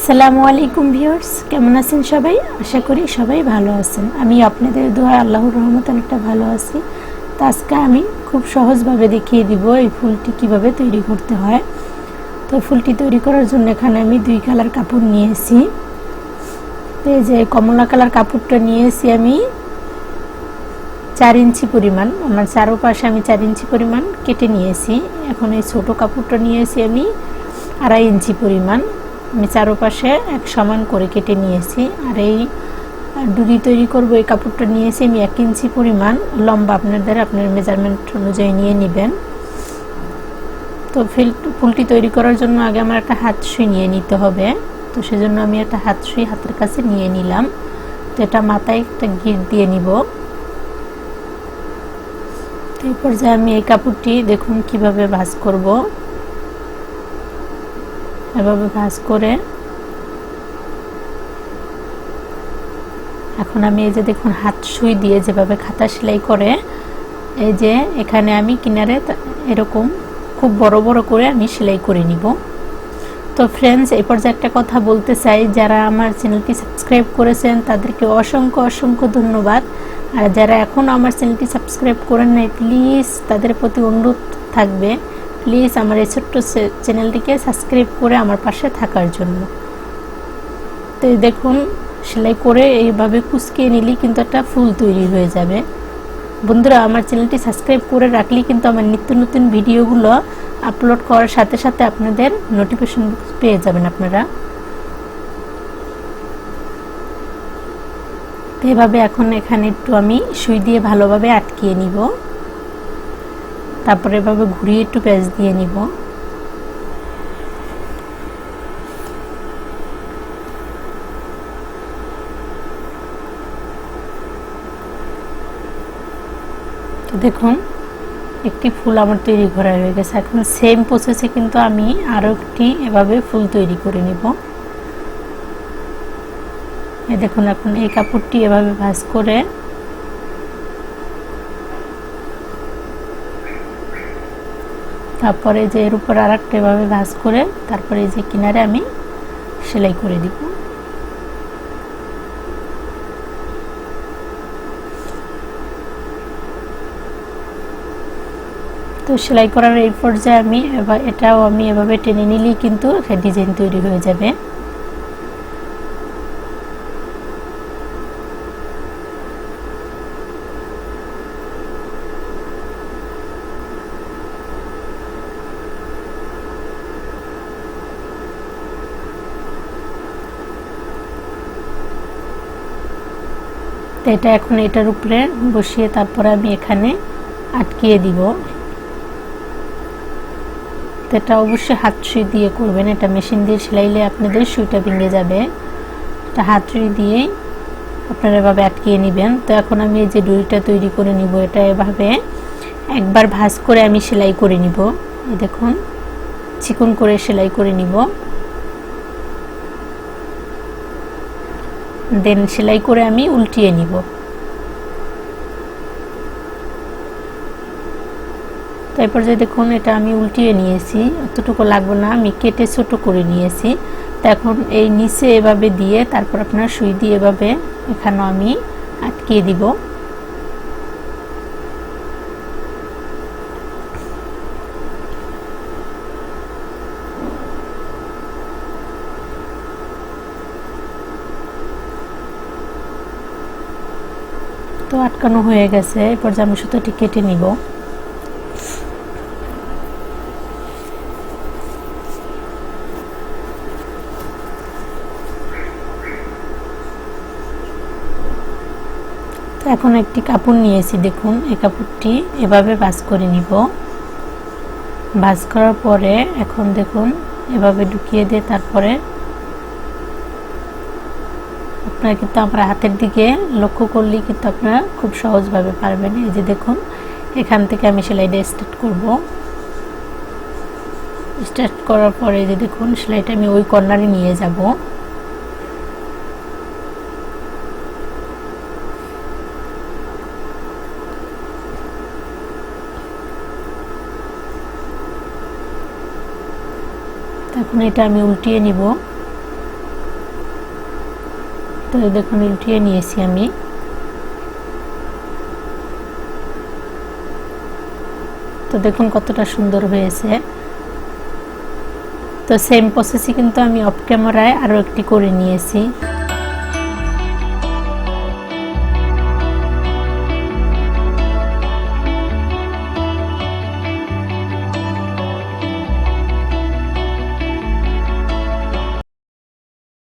আসসালামু আলাইকুম ভিউয়ার্স, কেমন আছেন সবাই? আশা করি সবাই ভালো আছেন। আমি আপনাদের দোয়া আল্লাহর রহমতে অনেকটা ভালো আছি। তো আজকে আমি খুব সহজভাবে দেখিয়ে দিব এই ফুলটি কিভাবে তৈরি করতে হয়। তো ফুলটি তৈরি করার জন্য এখানে আমি 2 কালার কাপড় নিয়েছি। তো এই যে কমলা কালার কাপড়টা নিয়েছি আমি 4 ইঞ্চি পরিমাণ, আমার চারপাশে আমি 4 ইঞ্চি পরিমাণ কেটে নিয়েছি। এখন এই ছোট কাপড়টা নিয়েছি আমি 2.5 ইঞ্চি পরিমাণ, আমি চারপাশে এক সমান করে কেটে নিয়েছি। আর এই ডুরি তৈরি করব এই কাপড়টা নিয়েছি আমি 1 ইঞ্চি পরিমাণ লম্বা, আপনার মেজারমেন্ট অনুযায়ী নিয়ে নেবেন। তো ফুলটি তৈরি করার জন্য আগে আমার একটা হাত সুই নিয়ে নিতে হবে। তো সেজন্য আমি একটা হাত সুই হাতের কাছে নিয়ে নিলাম। তো এটা মাথায় একটা গিট দিয়ে নিব। এরপর যে আমি এই কাপড়টি দেখুন কিভাবে ভাঁজ করব। এভাবে ভাঁজ করে এখন আমি এই যে দেখুন হাত সুই দিয়ে যেভাবে খাতা সেলাই করে, এই যে এখানে আমি কিনারে এরকম খুব বড় বড় করে আমি সেলাই করে নিব। তো ফ্রেন্ডস, এই পর্যায়ে একটা কথা বলতে চাই, যারা আমার চ্যানেলটি সাবস্ক্রাইব করেছেন তাদেরকে অসংখ্য অসংখ্য ধন্যবাদ। আর যারা এখনও আমার চ্যানেলটি সাবস্ক্রাইব করেন নাই, প্লিজ তাদের প্রতি অনুরোধ থাকবে, প্লিজ আমার এই ছোট্ট চ্যানেলটিকে সাবস্ক্রাইব করে আমার পাশে থাকার জন্য। তো দেখুন সেলাই করে এইভাবে কুঁচকিয়ে নিলেই কিন্তু একটা ফুল তৈরি হয়ে যাবে। বন্ধুরা, আমার চ্যানেলটি সাবস্ক্রাইব করে রাখলেই কিন্তু আমার নিত্য নতুন ভিডিওগুলো আপলোড করার সাথে সাথে আপনাদের নোটিফিকেশন পেয়ে যাবেন আপনারা। এভাবে এখন এখানে একটু আমি সুই দিয়ে ভালোভাবে আটকিয়ে নিব। তারপরে এভাবে ঘুরিয়ে একটু পেঁচ দিয়ে নিব। দেখুন একটি ফুল আমার তৈরি করা হয়ে গেছে। এখন সেম প্রসেসে কিন্তু আমি আরও একটি এভাবে ফুল তৈরি করে নিব। এই দেখুন এখন এই কাপড়টি এভাবে ভাঁজ করে তারপরে যে এর উপর আরেকটা এভাবে ভাঁজ করে তারপরে এই যে কিনারে আমি সেলাই করে দিব। তো সেলাই করার এই পর্যায়ে আমি এটাও আমি এভাবে টেনে নিলেই কিন্তু একটা ডিজাইন তৈরি হয়ে যাবে। তো এটা এখন এটার উপরে বসিয়ে তারপরে আমি এখানে আটকিয়ে দিব। এটা অবশ্যই হাত সুই দিয়ে করবেন, এটা মেশিন দিয়ে সেলাইলে আপনাদের সুইটা ভেঙে যাবে। এটা হাত সুই দিয়ে আপনারা এভাবে আটকিয়ে নেবেন। তো এখন আমি এই যে ডুরিটা তৈরি করে নিব, এটা এভাবে একবার ভাঁজ করে আমি সেলাই করে নিব। এই দেখুন চিকন করে সেলাই করে নিব। দেন সেলাই করে আমি উল্টিয়ে নিব। তারপর যে দেখুন এটা আমি উল্টিয়ে নিয়েছি, অতটুকু লাগবে না, আমি কেটে ছোট করে নিয়েছি। তো এখন এই নিচে এভাবে দিয়ে তারপর আপনার সুই দিয়ে এভাবে এখানেও আমি আটকিয়ে দিব। তো আটকানো হয়ে গেছে, এরপর যে আমি সুতোটি কেটে নিব। তো এখন একটি কাপড় নিয়েছি, দেখুন এই কাপড়টি এভাবে ভাঁজ করে নিব। ভাঁজ করার পরে এখন দেখুন এভাবে ঢুকিয়ে দিয়ে তারপরে আপনারা কিন্তু আমার হাতের দিকে লক্ষ্য করলেই কিন্তু আপনারা খুব সহজভাবে পারবেন। এই যে দেখুন এখান থেকে আমি সেলাইটা স্টার্ট করব। স্টার্ট করার পরে এই যে দেখুন সেলাইটা আমি ওই কর্নারে নিয়ে যাব। এখন এটা আমি উল্টিয়ে নিব। তো দেখুন উল্টিয়ে নিয়েছি আমি। তো দেখুন কতটা সুন্দর হয়েছে। তো সেম প্রসেসই কিন্তু আমি অফ ক্যামেরায় আরও একটি করে নিয়েছি।